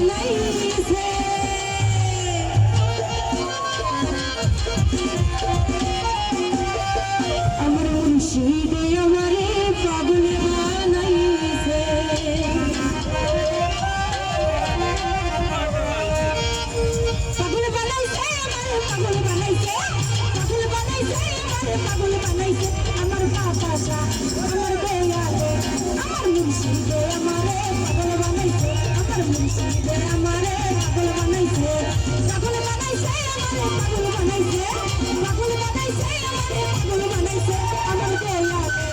বানাইছে আমার মুর্শিদে আমারে পাগল বানাইছে পাগল বানাইছে আমারে পাগল বানাইছে পাগল বানাইছে আমারে পাগল বানাইছে আমার বাতাসা আমার বেয়ালে আমার মুর্শিদে আমারে পাগল বানাইছে আমার মুর্শিদে আমারে পাগল বানাইছে পাগল বানাইছে আমারে পাগল বানাইছে পাগল বানাইছে আমারে পাগল বানাইছে আমার বেয়ালে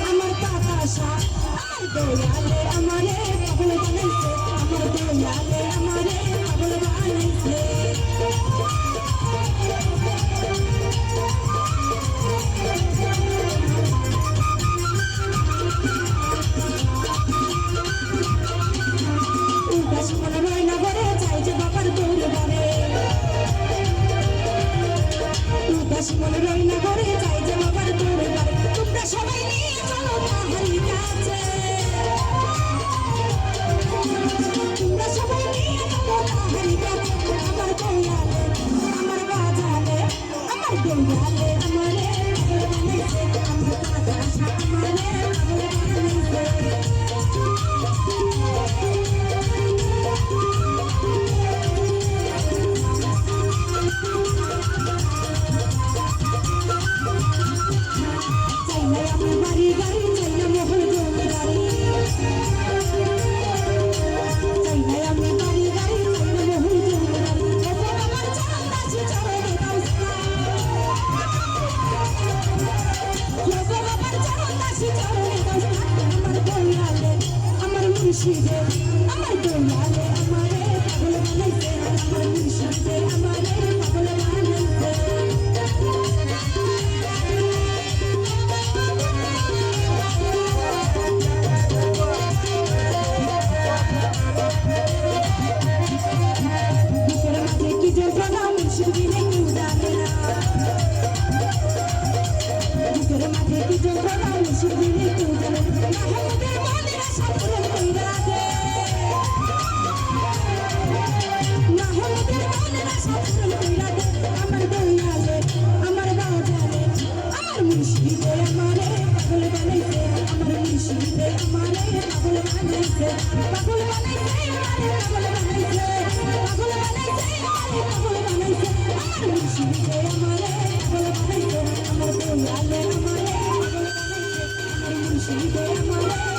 আমার বাতাসা আমার বেয়ালে আমারে পাগল বানাইছে আমার বেয়ালে আমারে পাগল বানাইছে মনে রই না ঘরে চাই যে বাবার তোরে বারে তোমরা সবাই নিয়ে চলো তাহারি কাছে তোমরা সবাই নিয়ে চলো তাহারি কাছে আমার দয়ালে আমার বাজালে আমার দয়ালে আমারে পাগল বানাইছে আমার বাতাসা আমারে পাগল বানাইছে মুর্শিদে আমার দয়ালে আমারে পাগল বানাইছে আমার মুর্শিদে আমারে পাগল বানাইছে বুকের মাঝে কি যন্ত্রণা মুর্শিদ বিনে কেউ জানে না বুকের মাঝে কি যন্ত্রণা মুর্শিদ বিনে কেউ জানে না আমাদের মনের আশা পূরণ কইরা দে না আমাদের মনের আশা পূরণ কইরা দে আমার দয়ালে আমার বাজালে আমার মুর্শিদে আমারে পাগল বানাইছে আমার মুর্শিদে আমারে পাগল বানাইছে পাগল বানাইছে আমারে পাগল বানাইছে পাগল বানাইছে আমারে পাগল বানাইছে আমার মুর্শিদে আমারে পাগল বানাইছে আমার দয়ালে আমারে পাগল বানাইছে আমার মুর্শিদে আমারে